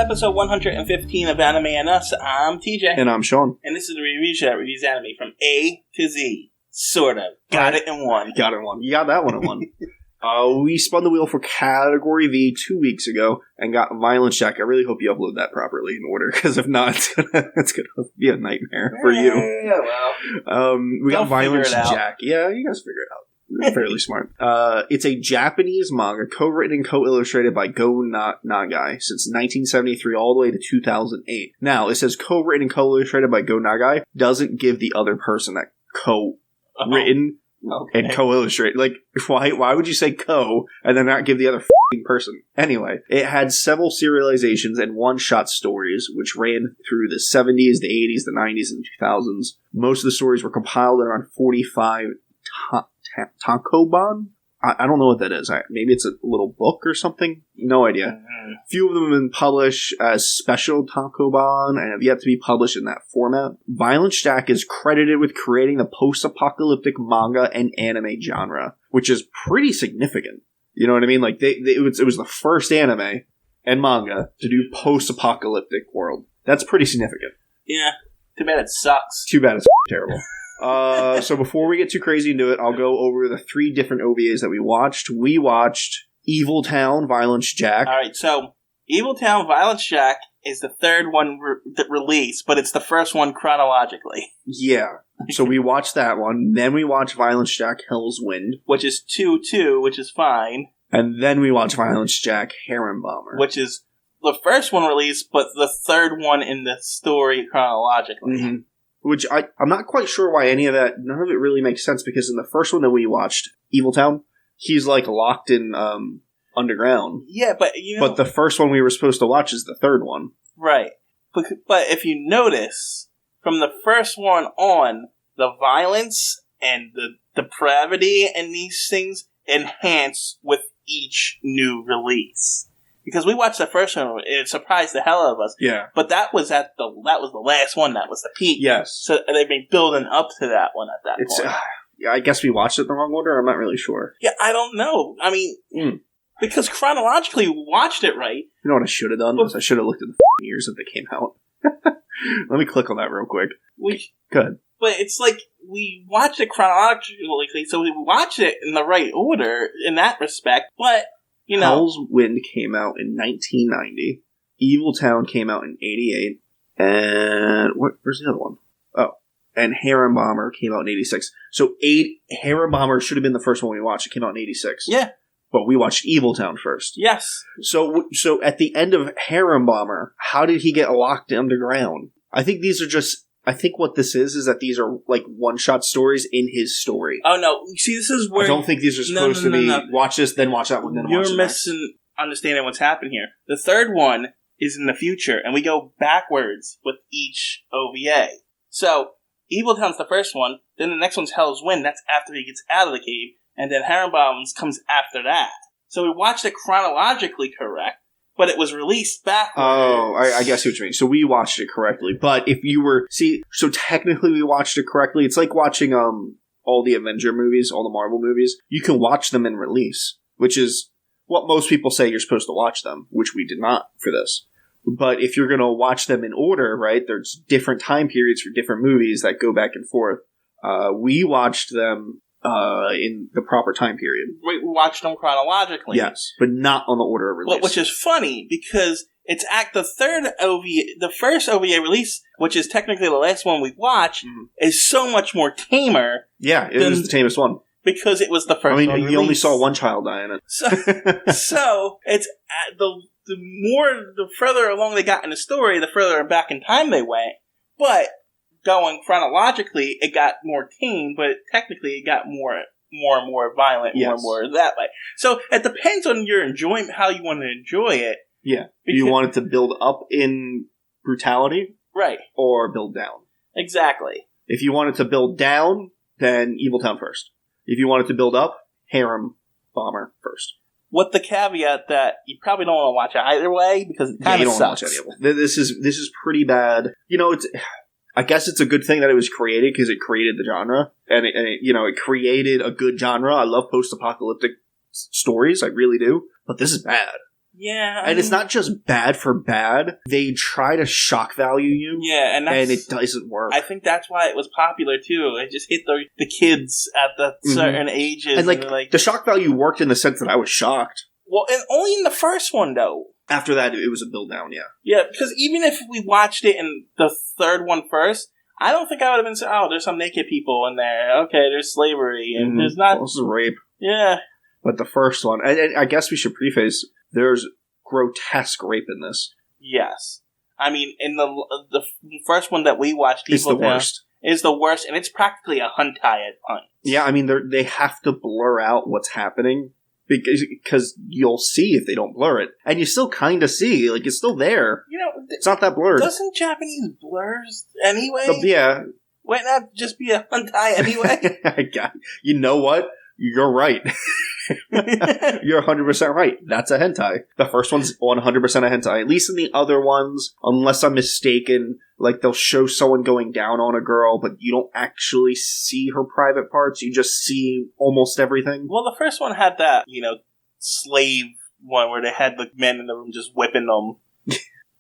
episode 115 of Anime and Us. I'm TJ. And I'm Sean. And this is the review show that reviews anime from A to Z. Sort of. Got it in one. Got it in one. You got that one in one. We spun the wheel for Category V 2 weeks ago and got Violence Jack. I really hope you upload that properly in order, because if not, it's gonna be a nightmare for you. Yeah, well. We got Violence figure it out. Jack. Yeah, you guys figure it out. You're fairly smart. It's a Japanese manga co-written and co-illustrated by Go Nagai since 1973 all the way to 2008. Now, it says co-written and co-illustrated by Go Nagai. Doesn't give the other person that co-written and co-illustrated. Like, why would you say co and then not give the other f***ing person? Anyway, it had several serializations and one-shot stories, which ran through the 70s, the 80s, the 90s, and 2000s. Most of the stories were compiled in around 45 tankobon? I don't know what that is. Maybe it's a little book or something? No idea. Mm-hmm. Few of them have been published as special tankobon and have yet to be published in that format. Violence Jack is credited with creating the post-apocalyptic manga and anime genre, which is pretty significant. You know what I mean? Like, it was the first anime and manga to do post-apocalyptic world. That's pretty significant. Yeah. Too bad it sucks. Too bad it's terrible. So before we get too crazy into it, I'll go over the 3 different OVAs that we watched. We watched Evil Town, Violence Jack. Alright, so Evil Town, Violence Jack is the third one released, but it's the first one chronologically. Yeah. So we watched that one. Then we watched Violence Jack, Hell's Wind. Which is 2-2, which is fine. And then we watched Violence Jack, Harem Bomber. Which is the first one released, but the third one in the story chronologically. Mm-hmm. Which I'm not quite sure why any of that, none of it really makes sense, because in the first one that we watched, Evil Town, he's like locked in underground. Yeah, but But the first one we were supposed to watch is the third one. Right. But if you notice, from the first one on, the violence and the depravity and these things enhance with each new release. Because we watched the first one, it surprised the hell out of us. Yeah. But that was the last one, that was the peak. Yes. So they've been building up to that one at that point. Yeah, I guess we watched it in the wrong order. I'm not really sure. Yeah, I don't know. I mean, because chronologically we watched it right. You know what I should have done? I should have looked at the years that they came out. Let me click on that real quick. Good. But it's like, we watched it chronologically, so we watched it in the right order in that respect, but, you know. Hell's Wind came out in 1990. Evil Town came out in 88. And where's the other one? Oh. And Harem Bomber came out in 86. So Harem Bomber should have been the first one we watched. It came out in 86. Yeah. But we watched Evil Town first. Yes. So at the end of Harem Bomber, how did he get locked underground? I think what this is that these are like one-shot stories in his story. Oh, no. See, this is where... I don't think these are supposed to be watch this, then watch that one, then watch that. You're misunderstanding what's happened here. The third one is in the future, and we go backwards with each OVA. So, Evil Town's the first one, then the next one's Hell's Wind, that's after he gets out of the cave, and then Harem Bombs comes after that. So we watched it chronologically correct, but it was released backwards. Oh, I guess what you mean. So we watched it correctly. But if you were... so technically we watched it correctly. It's like watching all the Avenger movies, all the Marvel movies. You can watch them in release, which is what most people say you're supposed to watch them, which we did not for this. But if you're going to watch them in order, right, there's different time periods for different movies that go back and forth. We watched them in the proper time period. We watched them chronologically. Yes, but not on the order of release. Which is funny, because it's the first OVA release, which is technically the last one we watched, is so much more tamer. Yeah, it was the tamest one. Because it was the first one you only saw one child die in it. So it's the further along they got in the story, the further back in time they went. But going chronologically, it got more tame, but technically it got more and more violent, more and more that way. So it depends on your enjoyment, how you want to enjoy it. Yeah. Do you want it to build up in brutality? Right. Or build down? Exactly. If you want it to build down, then Evil Town first. If you want it to build up, Harem Bomber first. With the caveat that you probably don't want to watch it either way, because it kind of sucks. Watch any of them. This is pretty bad. You know, I guess it's a good thing that it was created, because it created the genre, and it created a good genre. I love post-apocalyptic stories, I really do, but this is bad. Yeah, and it's not just bad for bad. They try to shock value you. Yeah, and it doesn't work. I think that's why it was popular too. It just hit the kids at the certain ages, and like the shock value worked in the sense that I was shocked. Well, and only in the first one though. After that, it was a build down. Yeah. Yeah, because even if we watched it in the third one first, I don't think I would have been saying, "Oh, there's some naked people in there. Okay, there's slavery, and there's not." Well, this is rape. Yeah. But the first one, I guess we should preface, there's grotesque rape in this. Yes. I mean, in the first one that we watched, it's the worst. Is the worst, and it's practically a hentai at points. Yeah, I mean, they have to blur out what's happening, because you'll see if they don't blur it. And you still kind of see, like, it's still there. You know, it's not that blurred. Doesn't Japanese blurs anyway? Yeah. Why not just be a hentai anyway? You know what? You're right. You're 100% right. That's a hentai. The first one's 100% a hentai. At least in the other ones, unless I'm mistaken, like they'll show someone going down on a girl, but you don't actually see her private parts. You just see almost everything. Well, the first one had that, slave one where they had the men in the room just whipping them.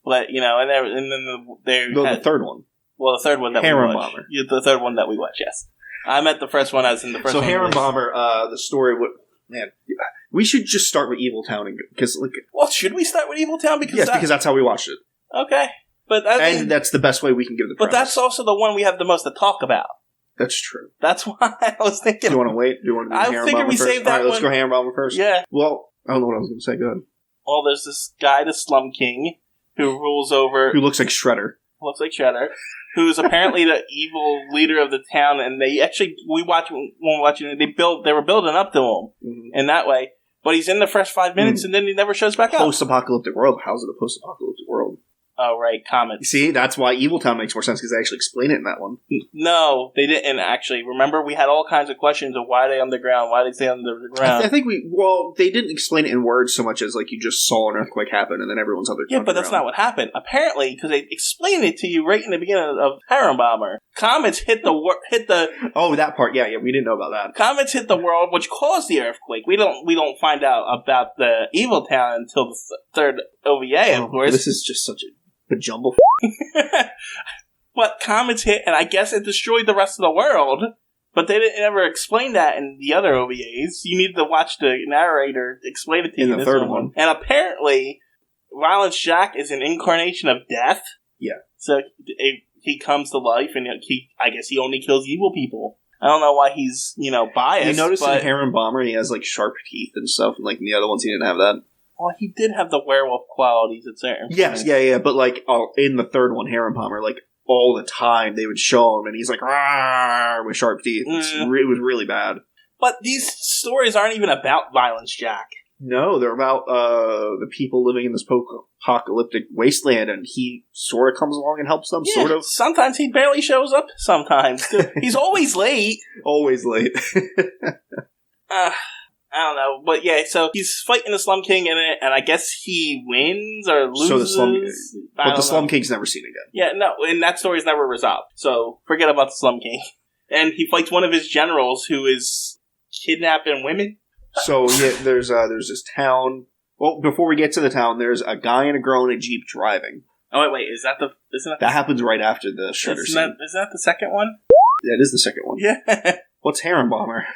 But, and then the third one. Well, the third one that Harem we watched. Bomber. Yeah, the third one that we watched, yes. I meant the first one as in the first one. So Harem Bomber, the story would... Man, we should just start with Evil Town, because well, should we start with Evil Town? Because that's how we watched it. Okay, but that's the best way we can give the premise. But that's also the one we have the most to talk about. That's true. That's why I was thinking. Do you want to wait? Do you want to do Harem Bomber first? Save that All right, let's go Harem Bomber first. Yeah. Well, I don't know what I was going to say. Go ahead. Well, there's this guy, the Slum King, who rules over... Who looks like Shredder. Looks like Shredder. Who's apparently the evil leader of the town, and they actually, when watching it, they were building up to him in that way. But he's in the first 5 minutes, and then he never shows back up. Post-apocalyptic world. How's it a post-apocalyptic world? Oh, right, comments. See, that's why Evil Town makes more sense, because they actually explain it in that one. No, they didn't actually. Remember, we had all kinds of questions of why they underground, why they stay underground. I think they didn't explain it in words so much as, like, you just saw an earthquake happen, and then everyone's underground. Yeah, but that's not what happened. Apparently, because they explained it to you right in the beginning of Harem Bomber, comets hit the... Oh, that part, yeah, we didn't know about that. Comets hit the world, which caused the earthquake. We don't find out about the Evil Town until the third OVA, of course. This is just such a jumble. But comets hit, and I guess it destroyed the rest of the world. But they didn't ever explain that in the other OVAs. You need to watch the narrator explain it to you in the third one. And apparently, Violence Jack is an incarnation of death. Yeah. So he comes to life, and I guess he only kills evil people. I don't know why he's biased. You notice in Harem Bomber he has like sharp teeth and stuff, and like in the other ones he didn't have that. Well, he did have the werewolf qualities at certain points. Yes, yeah, but like in the third one, Harem Bomber, like all the time they would show him, and he's like "Rawr," with sharp teeth. It was really bad. But these stories aren't even about Violence Jack. No, they're about the people living in this apocalyptic wasteland, and he sort of comes along and helps them. Sort of. Sometimes he barely shows up. Sometimes he's always late. Always late. I don't know, but yeah, so he's fighting the Slum King in it, and I guess he wins or loses. The Slum King's never seen again. Yeah, no, and that story's never resolved, so forget about the Slum King. And he fights one of his generals who is kidnapping women. So yeah, there's this town. Well, before we get to the town, there's a guy and a girl in a Jeep driving. Oh wait, isn't that happens right after the Shredder scene? Is that the second one? Yeah, it is the second one. Yeah. What's Harem Bomber?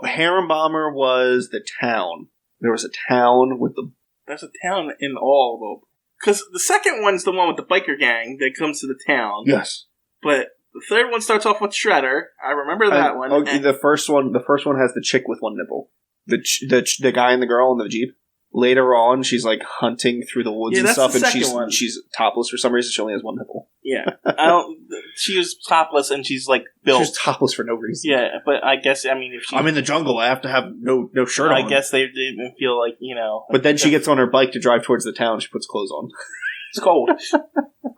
Harem Bomber was the town. There was a town with the... There's a town in all of them. Because the second one's the one with the biker gang that comes to the town. Yes. But the third one starts off with Shredder. I remember that one. Okay, the first one has the chick with one nipple. The guy and the girl in the Jeep. Later on, she's like hunting through the woods and stuff, and she's topless for some reason. She only has one nipple. Yeah, she was topless, and she's like built. She's topless for no reason. Yeah, but I guess if I'm in the jungle, I have to have no shirt on. I guess they didn't feel like But then she gets on her bike to drive towards the town. She puts clothes on. It's cold.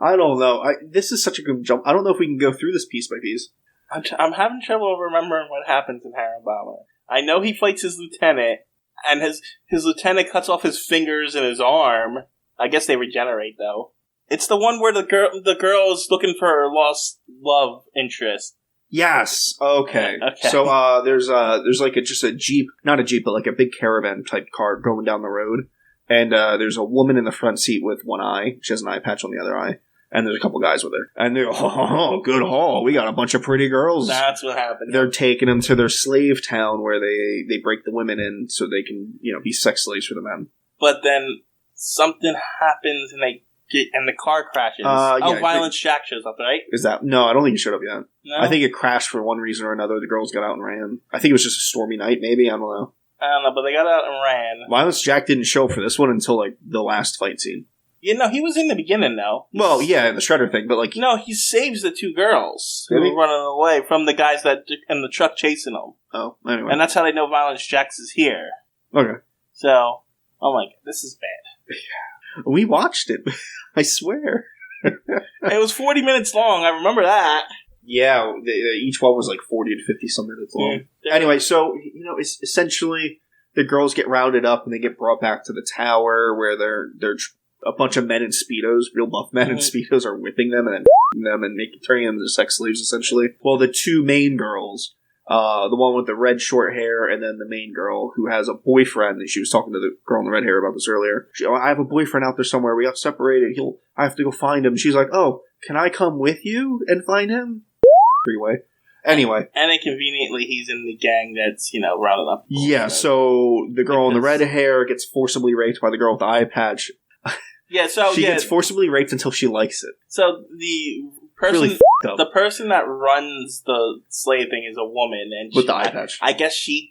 I don't know. This is such a good jump. I don't know if we can go through this piece by piece. I'm having trouble remembering what happens in Harem Bomber. I know he fights his lieutenant. And his lieutenant cuts off his fingers and his arm. I guess they regenerate, though. It's the one where the girl is looking for her lost love interest. Yes. Okay. Okay. So there's like just a Jeep, not a Jeep, but like a big caravan type car going down the road, and there's a woman in the front seat with one eye. She has an eye patch on the other eye, and there's a couple guys with her. And they're good haul. We got a bunch of pretty girls. That's what happened. They're taking them to their slave town where they break the women in so they can be sex slaves for the men. But then something happens and the car crashes. Violent Jack shows up, right? Is that no? I don't think it showed up yet. No? I think it crashed for one reason or another. The girls got out and ran. I think it was just a stormy night, maybe. I don't know. But they got out and ran. Violence Jack didn't show up for this one until like the last fight scene. He was in the beginning though. Well, yeah, the Shredder thing, but like no, he saves the two girls who Really? were running away from the guys that in the truck chasing them, oh, anyway, and that's how they know Violence Jax is here. okay. So, oh my god, this is bad. We watched it. I swear. It was 40 minutes long. I remember that. Yeah, each one was like 40 to 50 some minutes long. Yeah. Anyway, so it's essentially the girls get rounded up and they get brought back to the tower where they're a bunch of men in speedos, real buff men in speedos, are whipping them and then them and turning them into sex slaves essentially. Well, the two main girls, the one with the red short hair and then the main girl who has a boyfriend, and she was talking to the girl in the red hair about this earlier. I have a boyfriend out there somewhere. We got separated. I have to go find him. She's like, oh, can I come with you and find him? Freeway. Anyway. And then conveniently, he's in the gang that's, rounding up. Yeah, so the girl in the red hair gets forcibly raped by the girl with the eye patch. Yeah, so she gets forcibly raped until she likes it. So the person, really f***ed up. the person that runs the slave thing is a woman, and With the eye patch. I guess she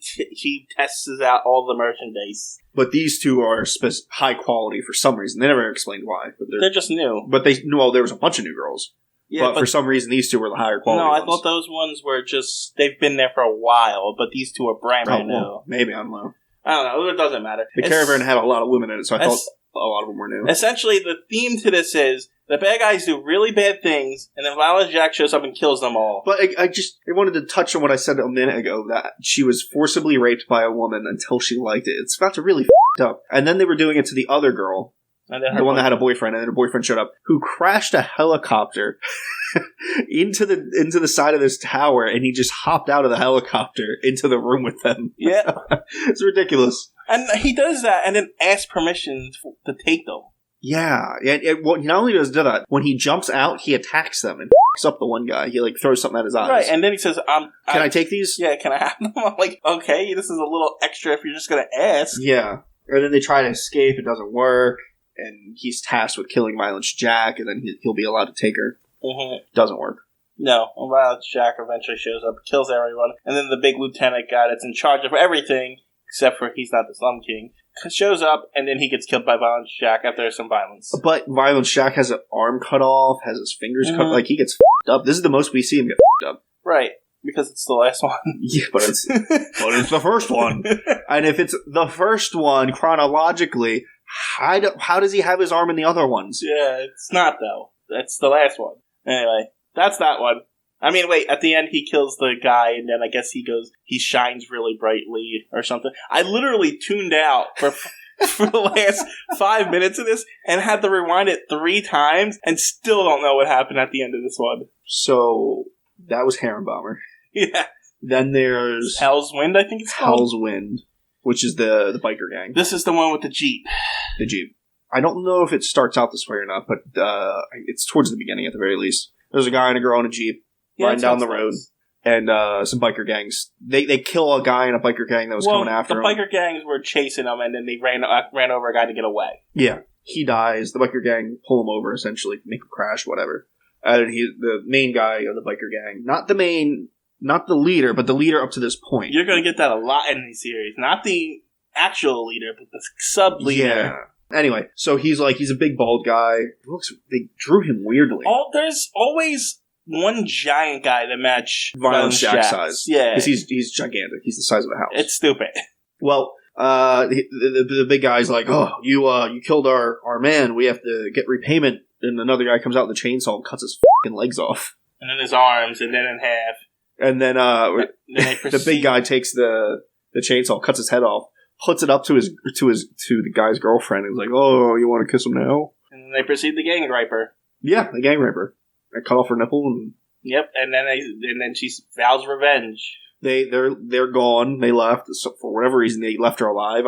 tests out all the merchandise. But these two are high quality for some reason. They never explained why. But They're just new. But there was a bunch of new girls. Yeah, but for some reason, these two were the higher quality No, I ones. thought those ones were just, they've been there for a while, but these two are brand new. Well, maybe, I don't know. I don't know, it doesn't matter. The caravan had a lot of women in it, so I thought a lot of them were new. Essentially, the theme to this is, the bad guys do really bad things, and then Violence Jack shows up and kills them all. But I wanted to touch on what I said a minute ago, that she was forcibly raped by a woman until she liked it. It's got to really f***ed up. And then they were doing it to the other girl, the one that had a boyfriend, and then her boyfriend showed up, who crashed a helicopter into the side of this tower, and he just hopped out of the helicopter into the room with them. Yeah. It's ridiculous. And he does that and then asks permission to take them. Yeah. Well, not only does he do that, when he jumps out, he attacks them and f***s up the one guy. He throws something at his eyes. Right, and then he says, Can I take these? Yeah, can I have them? I'm like, okay, this is a little extra if you're just going to ask. Yeah. And then they try to escape, it doesn't work, and he's tasked with killing Violence Jack, and then he'll be allowed to take her. Mm-hmm. Doesn't work. No, Violence Jack eventually shows up, kills everyone, and then the big lieutenant guy that's in charge of everything, except for he's not the Slum King, shows up, and then he gets killed by Violence Jack after there's some violence. But Violence Jack has an arm cut off, has his fingers cut, he gets f***ed up. This is the most we see him get f***ed up. Right, because it's the last one. Yeah, but it's the first one. And if it's the first one, chronologically, how does he have his arm in the other ones? Yeah, it's not, though. That's the last one. Anyway, that's that one. I mean, wait, at the end he kills the guy, and then I guess he shines really brightly or something. I literally tuned out for the last 5 minutes of this and had to rewind it 3 times and still don't know what happened at the end of this one. So, that was Harem Bomber. Yeah. Then there's Hell's Wind, I think it's called. Hell's Wind, which is the biker gang. This is the one with the Jeep. The Jeep. I don't know if it starts out this way or not, but it's towards the beginning at the very least. There's a guy and a girl in a Jeep riding down the road, and some biker gangs. They kill a guy in a biker gang that was coming after him. The biker gangs were chasing him, and then they ran over a guy to get away. Yeah. He dies. The biker gang pull him over, essentially, make him crash, whatever. And the main guy of the biker gang, not the leader, but the leader up to this point. You're going to get that a lot in these series. Not the actual leader, but the sub-leader. Yeah. Anyway, so he's a big bald guy. They drew him weirdly. There's always one giant guy to match Violence Jack's size. Yeah. Because he's gigantic. He's the size of a house. It's stupid. Well, the big guy's like, oh, you killed our man. We have to get repayment. And another guy comes out with a chainsaw and cuts his fucking legs off. And then his arms, and then in half. And then the big guy takes the chainsaw, cuts his head off, puts it up to the guy's girlfriend, and is like, "Oh, you want to kiss him now?" And then they proceed the gang raper. Yeah, the gang raper. I cut off her nipple, and Yep, and then she vows revenge. They're gone. They left. So for whatever reason, they left her alive.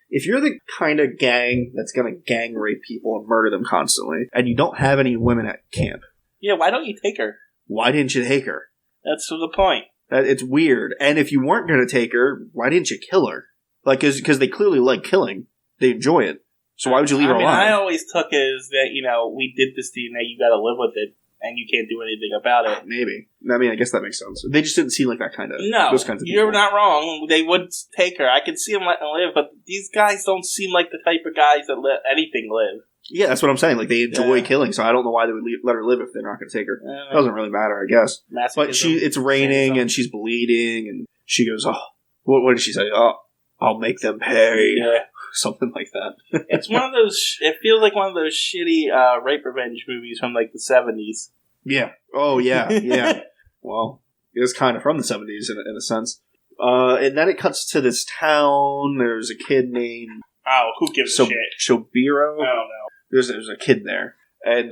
If you're the kind of gang that's going to gang rape people and murder them constantly, and you don't have any women at camp, yeah, why don't you take her? Why didn't you take her? That's the point. It's weird. And if you weren't going to take her, why didn't you kill her? Like, because they clearly like killing. They enjoy it. So why would you leave her alive? I always took it as that, we did this to you, now you got to live with it, and you can't do anything about it. Maybe. I mean, I guess that makes sense. They just didn't seem like that kind of... No, those kinds of you're people. not wrong. They would take her. I could see them letting her live, but these guys don't seem like the type of guys that let anything live. Yeah, that's what I'm saying. Like, they enjoy killing, so I don't know why they would let her live if they're not going to take her. It doesn't really matter, I guess. But it's raining, and she's bleeding, and she goes, oh, what did she say? Oh, I'll make them pay. Yeah. Something like that. It's one of those, it feels like one of those shitty rape revenge movies from, like, the 70s. Yeah. Oh, yeah, yeah. Well, it was kind of from the 70s in a sense. And then it cuts to this town. There's a kid named... Oh, who gives a shit? Shobiro? I don't know. There's a kid there. And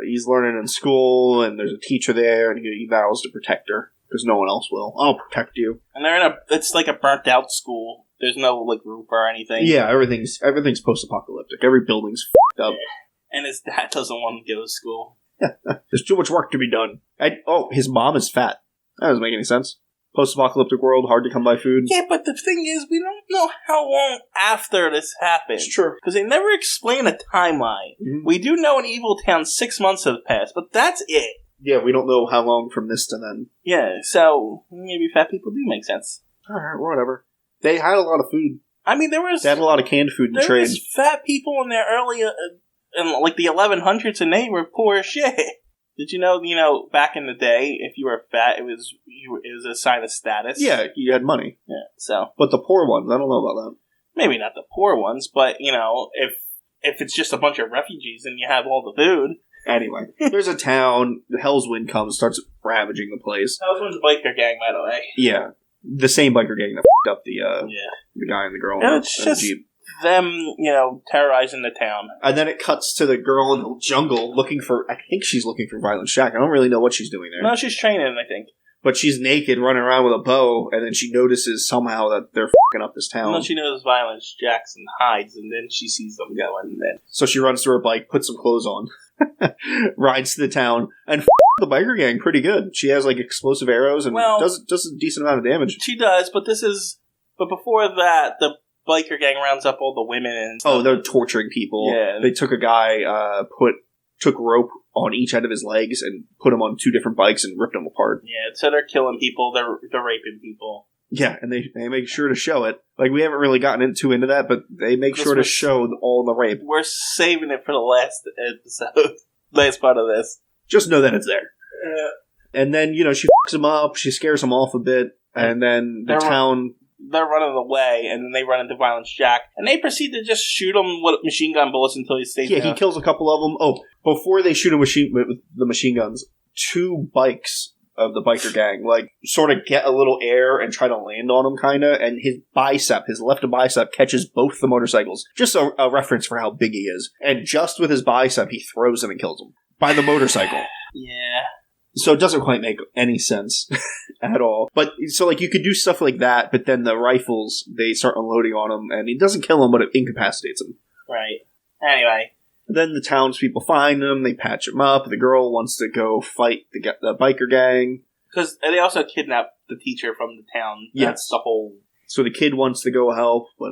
he's learning in school, and there's a teacher there, and he vows to protect her, because no one else will. I'll protect you. And it's like a burnt-out school. There's no, like, roof or anything. Yeah, everything's post-apocalyptic. Every building's f***ed up. And his dad doesn't want him to go to school. There's too much work to be done. His mom is fat. That doesn't make any sense. Post-apocalyptic world, hard to come by food. Yeah, but the thing is, we don't know how long after this happened. It's true. Because they never explain a timeline. Mm-hmm. We do know in Evil Town 6 months have passed, but that's it. Yeah, we don't know how long from this to then. Yeah, so maybe fat people do make sense. Alright, whatever. They had a lot of food. I mean, they had a lot of canned food in trade. There was fat people in there early, in like the 1100s, and they were poor as shit. Did you know, back in the day, if you were fat, it was a sign of status. Yeah, you had money. Yeah, so. But the poor ones, I don't know about that. Maybe not the poor ones, but, if it's just a bunch of refugees and you have all the food. Anyway, there's a town, the Hell's Wind comes, starts ravaging the place. Hell's Wind's a biker gang, by the way. Yeah. The same biker gang that f***ed up the guy and the girl in the Jeep. Them, terrorizing the town. And then it cuts to the girl in the jungle looking for... I think she's looking for Violence Jack. I don't really know what she's doing there. No, she's training, I think. But she's naked, running around with a bow, and then she notices somehow that they're f***ing up this town. And then she knows Violence Jackson hides, and then she sees them going. And then... So she runs to her bike, puts some clothes on, rides to the town, and the biker gang pretty good. She has, like, explosive arrows and does a decent amount of damage. She does, but before that, the biker gang rounds up all the women and stuff. Oh, they're torturing people. Yeah. They took a guy, took rope on each end of his legs and put him on 2 different bikes and ripped them apart. Yeah, so they're killing people, they're raping people. Yeah, and they make sure to show it. Like, we haven't really gotten into that, but they make sure to show all the rape. We're saving it for the last episode, last part of this. Just know that it's there. And then, she fucks him up, she scares him off a bit, and then the town... They're running away, and then they run into Violence Jack, and they proceed to just shoot him with machine gun bullets until he stays down. Yeah, he kills a couple of them. Oh, before they shoot him with the machine guns, 2 bikes of the biker gang, sort of get a little air and try to land on him, kind of, and his left bicep, catches both the motorcycles. Just a reference for how big he is. And just with his bicep, he throws him and kills him. By the motorcycle. Yeah. So it doesn't quite make any sense at all. But, so, you could do stuff like that, but then the rifles, they start unloading on him, and it doesn't kill him, but it incapacitates him. Right. Anyway. Then the townspeople find him, they patch him up, the girl wants to go fight the biker gang. Because they also kidnapped the teacher from the town. Yes. That's the whole... So the kid wants to go help, but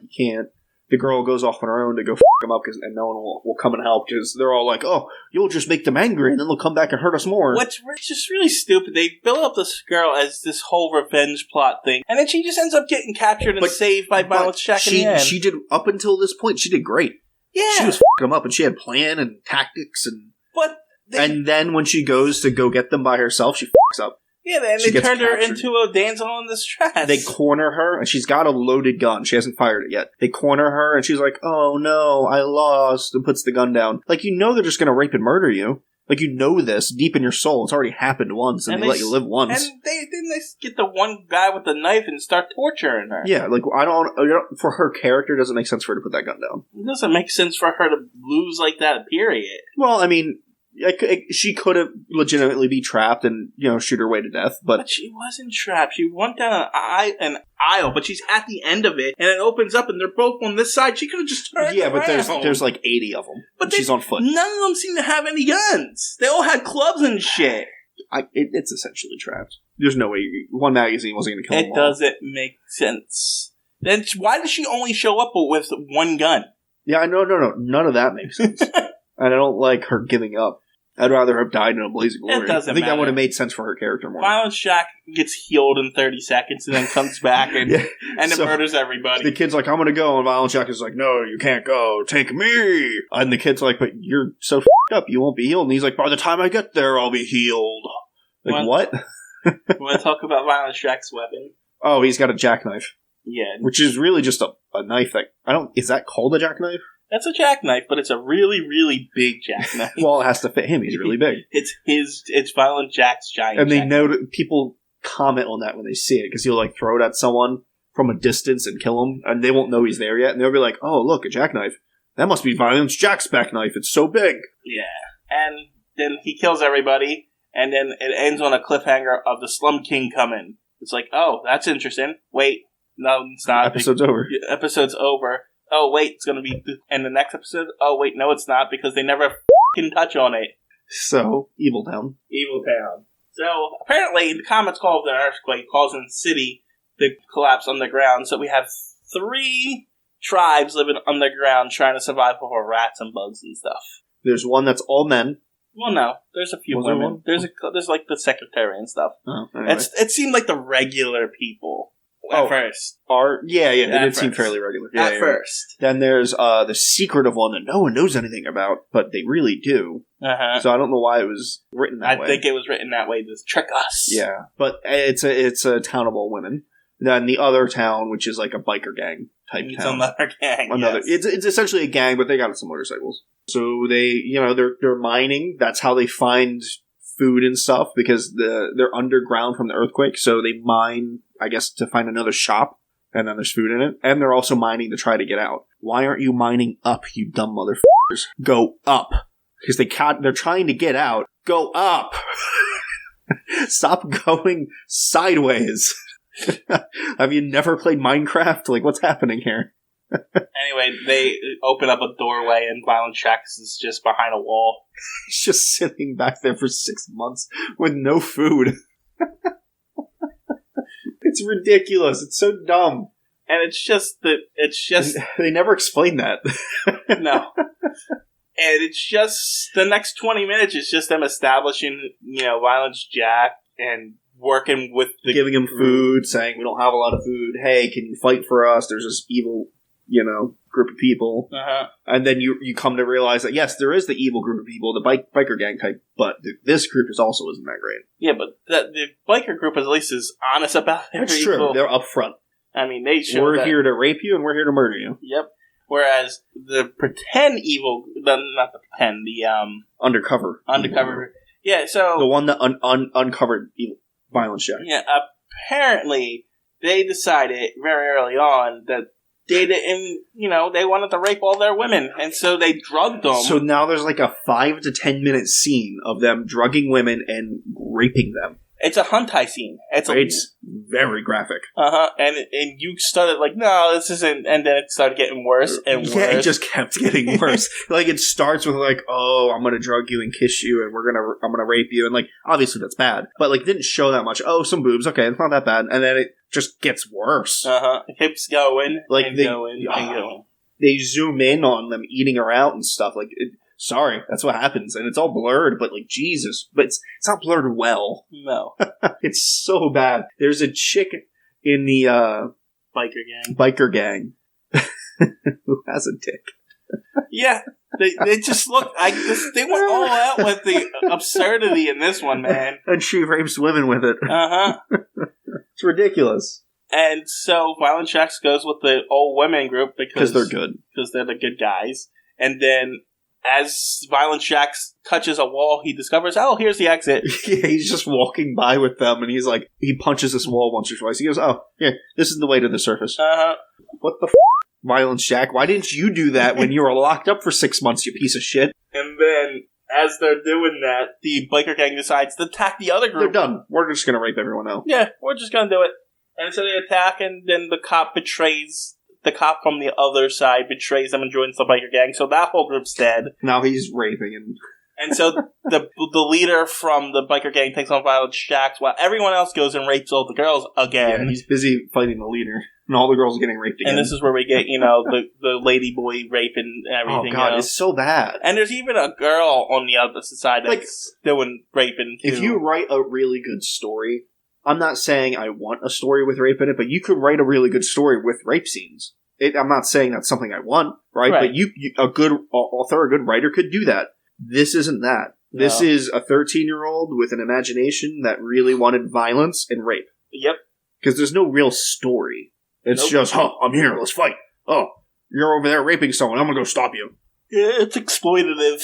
he can't. The girl goes off on her own to go f*** him up, and no one will come and help, because they're all like, oh, you'll just make them angry, and then they'll come back and hurt us more. Which is just really stupid. They build up this girl as this whole revenge plot thing, and then she just ends up getting captured and saved by Violence Jack in the end. She did, up until this point, she did great. Yeah. She was f***ing them up, and she had plan and tactics, and then when she goes to go get them by herself, she f***s up. Yeah, and they turned her into a damsel in distress. They corner her, and she's got a loaded gun. She hasn't fired it yet. They corner her, and she's like, oh no, I lost, and puts the gun down. They're just gonna rape and murder you. This deep in your soul. It's already happened once, and they let you live once. And they get the one guy with the knife and start torturing her. Yeah, for her character, it doesn't make sense for her to put that gun down. It doesn't make sense for her to lose like that, period. Well, I mean... She could have legitimately be trapped and, shoot her way to death, But she wasn't trapped. She went down an aisle, but she's at the end of it, and it opens up, and they're both on this side. She could have just turned around. But there's like 80 of them. But she's on foot. None of them seem to have any guns. They all had clubs and shit. It's essentially trapped. There's no way one magazine wasn't going to kill them all. It doesn't make sense. Then why does she only show up with one gun? Yeah, no. None of that makes sense. And I don't like her giving up. I'd rather have died in a blaze of glory. It doesn't I think matter. that would have made sense for her character more. Violent Jack gets healed in 30 seconds and then comes back and murders everybody. The kid's like, I'm going to go. And Violent Jack is like, no, you can't go. Take me. And the kid's like, but you're so f***ed up. You won't be healed. And he's like, by the time I get there, I'll be healed. Like, what? You want to talk about Violent Jack's weapon? Oh, he's got a jackknife. Yeah. Which is really just a knife that... Is that called a jackknife? That's a jackknife, but it's a really, really big jackknife. Well, it has to fit him. He's really big. It's Violent Jack's giant. And they know that people comment on that when they see it, because he'll like throw it at someone from a distance and kill him, and they won't know he's there yet, and they'll be like, "Oh, look, a jackknife. That must be Violent Jack's back knife. It's so big." Yeah, and then he kills everybody, and then it ends on a cliffhanger of the Slum King coming. It's like, oh, that's interesting. Wait, no, it's not. Episode's over. Episode's over. Oh, wait, it's going to be in the next episode? Oh, wait, no, it's not, because they never f***ing touch on it. So, Evil Town. Evil Town. So, apparently, the comets caused an earthquake, causing the city to collapse underground. So we have 3 tribes living underground trying to survive over rats and bugs and stuff. There's one that's all men. Well, no, there's a few women. There's like the secretary and stuff. Oh, anyway. It seemed like the regular people. At first. They did seem fairly regular. At first. Then there's the secretive one that no one knows anything about, but they really do. Uh-huh. So I don't know why it was written that way. I think it was written that way to trick us. Yeah, but it's a town of all women. Then the other town, which is like a biker gang type It's town. another gang. It's essentially a gang, but they got some motorcycles. So they, they're mining. That's how they find food and stuff, because they're underground from the earthquake. So they mine, I guess, to find another shop, and then there's food in it. And they're also mining to try to get out. Why aren't you mining up, you dumb motherfuckers? Go up. Because they're trying to get out. Go up. Stop going sideways. Have you never played Minecraft? Like, what's happening here? Anyway, they open up a doorway, and Violent Jack is just behind a wall. He's just sitting back there for 6 months with no food. It's ridiculous. It's so dumb. And it's just... They never explain that. No. And it's just... The next 20 minutes is just them establishing, Violent Jack and working with the... Giving him food, saying, we don't have a lot of food. Hey, can you fight for us? There's this evil... group of people. Uh-huh. And then you come to realize that, yes, there is the evil group of people, the biker gang type, but this group also isn't that great. Yeah, but the biker group at least is honest about their That's true. They're upfront. I mean, they show We're here to rape you, and we're here to murder you. Yep. Whereas the pretend evil... Not the pretend, the... Undercover. Yeah, so... The one that uncovered evil Violent Jack. Yeah, apparently they decided very early on that they didn't, they wanted to rape all their women, and so they drugged them. So now there's like a 5 to 10 minute scene of them drugging women and raping them. It's a hentai scene. It's very graphic. Uh-huh. And you started like, no, this isn't, and then it started getting worse and worse. Yeah, it just kept getting worse. Like, it starts with like, oh, I'm gonna drug you and kiss you, and I'm gonna rape you, and like, obviously that's bad. But like, it didn't show that much. Oh, some boobs, okay, it's not that bad. And then it just gets worse. Uh-huh. It keeps going, like and going. They zoom in on them eating her out and stuff. Like, sorry, that's what happens. And it's all blurred, but like, Jesus. But it's not blurred well. No. It's so bad. There's a chick in the biker gang who has a dick. Yeah. They just look, they went all out with the absurdity in this one, man. And she rapes women with it. Uh-huh. It's ridiculous. And so Violent Jack goes with the old women group because they're good. Because they're the good guys. And then as Violent Jack touches a wall, he discovers, oh, here's the exit. Yeah, he's just walking by with them, and he's like, he punches this wall once or twice. He goes, oh, here, this is the way to the surface. Uh-huh. What the Violent Jack? Why didn't you do that when you were locked up for 6 months, you piece of shit? And then, as they're doing that, the biker gang decides to attack the other They're group. done. We're just going to rape everyone else. Yeah, we're just gonna do it. And so they attack, and then the cop betrays. The cop from the other side betrays them and joins the biker gang, so that whole group's dead. Now he's raping and... And so the leader from the biker gang takes on Violet Shacks while everyone else goes and rapes all the girls again. Yeah, he's busy fighting the leader, and all the girls are getting raped again. And this is where we get, the lady boy rape and everything. Oh god, it's so bad. And there's even a girl on the other side that's doing raping too. If you write a really good story, I'm not saying I want a story with rape in it, but you could write a really good story with rape scenes. I'm not saying that's something I want, right? But you a good author, a good writer could do that. This isn't that. This is a 13-year-old with an imagination that really wanted violence and rape. Yep. Because there's no real story. It's just, I'm here, let's fight. Oh, you're over there raping someone, I'm gonna go stop you. Yeah, it's exploitative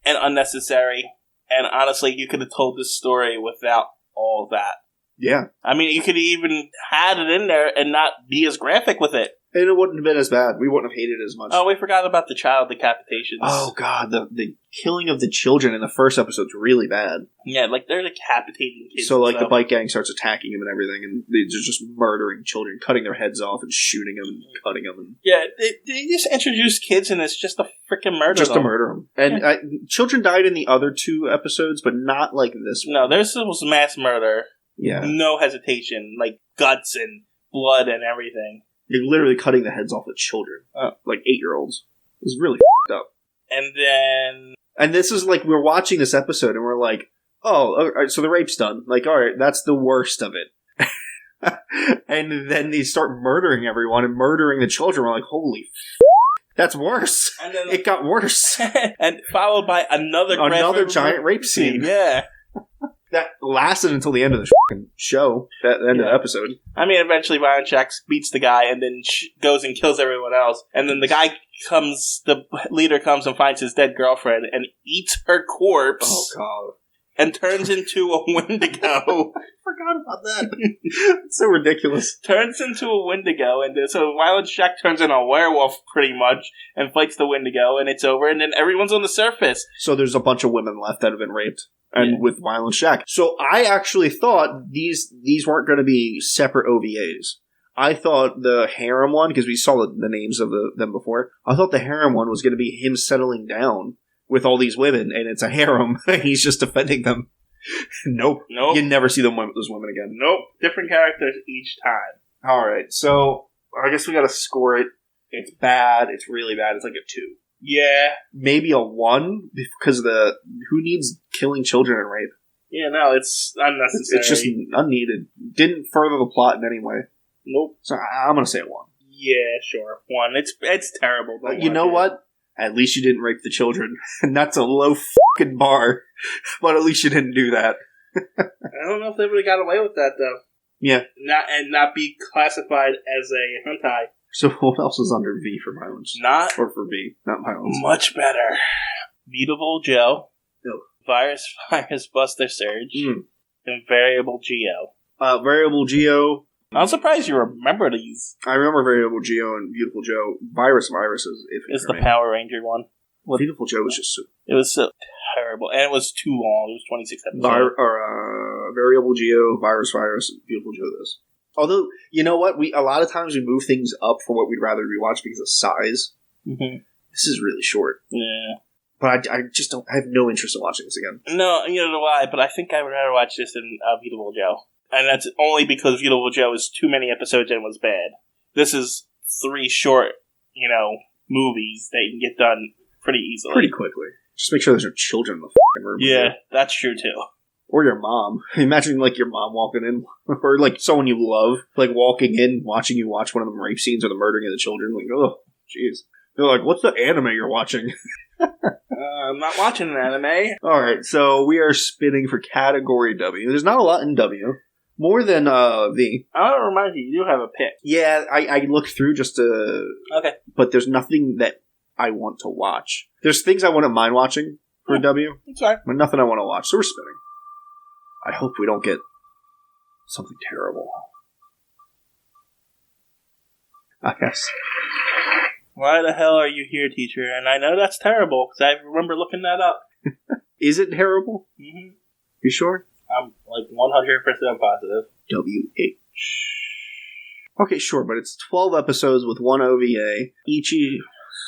and unnecessary. And honestly, you could have told this story without all that. Yeah. I mean, you could even had it in there and not be as graphic with it. And it wouldn't have been as bad. We wouldn't have hated it as much. Oh, we forgot about the child decapitations. Oh, God. The killing of the children in the first episode's really bad. Yeah, like, they're decapitating kids. So, like, the bike gang starts attacking him and everything, and they're just murdering children, cutting their heads off and shooting them and cutting them. And yeah, they just introduced kids in this just to freaking murder just them. to murder them. And children died in the other 2 episodes, but not like this one. No, this was mass murder. Yeah. No hesitation. Like, guts and blood and everything. You're literally cutting the heads off of children. Like 8-year-olds. It was really up. And then... And this is like, we're watching this episode and we're like, oh, all right, so the rape's done. Like, alright, that's the worst of it. And then they start murdering everyone and murdering the children. We're like, holy that's worse. And then, it got worse. And followed by another giant rape scene. Yeah. That lasted until the end of the show, that end of the episode. I mean, eventually Violet Shacks beats the guy and then goes and kills everyone else. And then the leader comes and finds his dead girlfriend and eats her corpse. Oh, God. And turns into a Wendigo. Forgot about that. It's so ridiculous. Turns into a Wendigo, and so Violet Shack turns into a werewolf, pretty much, and fights the Wendigo, and it's over, and then everyone's on the surface. So there's a bunch of women left that have been raped, and with Violet Shack. So I actually thought these weren't going to be separate OVAs. I thought the harem one, because we saw the names of them before, I thought the harem one was going to be him settling down with all these women, and it's a harem, and he's just defending them. Nope. You never see those women again. Nope. Different characters each time. Alright, so I guess we gotta score it. It's bad. It's really bad. It's like a 2. Yeah. Maybe a 1, because who needs killing children and rape? Yeah, no, it's unnecessary. It's just unneeded. Didn't further the plot in any way. Nope. So I'm gonna say a 1. Yeah, sure. 1. It's terrible. You know what? At least you didn't rape the children. And that's a low fucking bar. But at least you didn't do that. I don't know if they would have got away with that, though. Yeah. Not be classified as a hentai. So what else is under V for violence? Or for V, not violence. Much better. Beautiful Joe. No. Virus Buster Surge. And Variable Geo. Variable Geo. I'm surprised you remember these. I remember Variable Geo and Beautiful Joe. Virus is iffy. It's the Power Ranger one. Beautiful Joe was just so... It was so terrible. And it was too long. It was 26 episodes. Variable Geo, Virus, Beautiful Joe this. Although, you know what? A lot of times we move things up for what we'd rather rewatch because of size. Mm-hmm. This is really short. Yeah. But I just don't... I have no interest in watching this again. No, you know why, but I think I would rather watch this than Beautiful Joe. And that's only because Beautiful Joe is too many episodes and was bad. This is 3 short, movies that you can get done pretty easily. Pretty quickly. Just make sure there's no children in the fucking room. Yeah, that's true too. Or your mom. Imagine, your mom walking in, or, someone you love, walking in, watching you watch one of them rape scenes or the murdering of the children. Oh, jeez. They're like, what's the anime you're watching? I'm not watching an anime. Alright, so we are spinning for category W. There's not a lot in W. More than V. I want to remind you, you do have a pick. Yeah, I looked through just to... Okay. But there's nothing that I want to watch. There's things I wouldn't mind watching for W. That's right. But nothing I want to watch, so we're spinning. I hope we don't get something terrible. I guess. Why the hell are you here, teacher? And I know that's terrible, because I remember looking that up. Is it terrible? Mm-hmm. You sure? I'm like 100% positive. WH. Okay, sure, but it's 12 episodes with one OVA. Ichi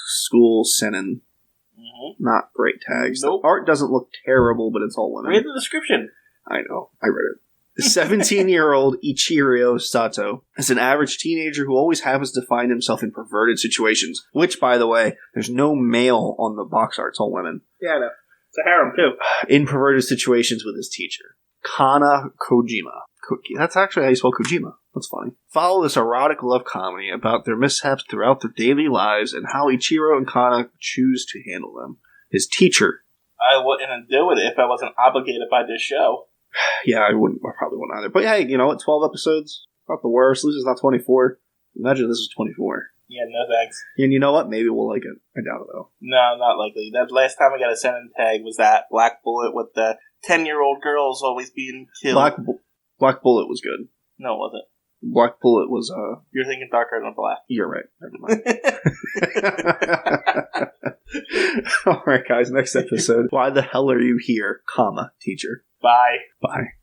School Senin. Mm-hmm. Not great tags. Nope. The art doesn't look terrible, but it's all women. Read the description. I know. I read it. The 17-year-old Ichiro Sato is an average teenager who always happens to find himself in perverted situations. Which, by the way, there's no male on the box art. It's all women. Yeah, I know. It's a harem, too. In perverted situations with his teacher, Kana Kojima. That's actually how you spell Kojima. That's funny. Follow this erotic love comedy about their mishaps throughout their daily lives and how Ichiro and Kana choose to handle them. His teacher. I wouldn't do it if I wasn't obligated by this show. Yeah, I probably wouldn't either. But hey, you know what? 12 episodes. Not the worst. At least it's not 24. Imagine this is 24. Yeah, no thanks. And you know what? Maybe we'll like it. I doubt it, though. No, not likely. That last time I got a sentence tag was that Black Bullet with the 10-year-old girls always being killed. Black Bullet was good. No, it wasn't. Black Bullet was, You're thinking darker than black. You're right. Never mind. Alright, guys, next episode. Why the hell are you here, comma, teacher? Bye. Bye.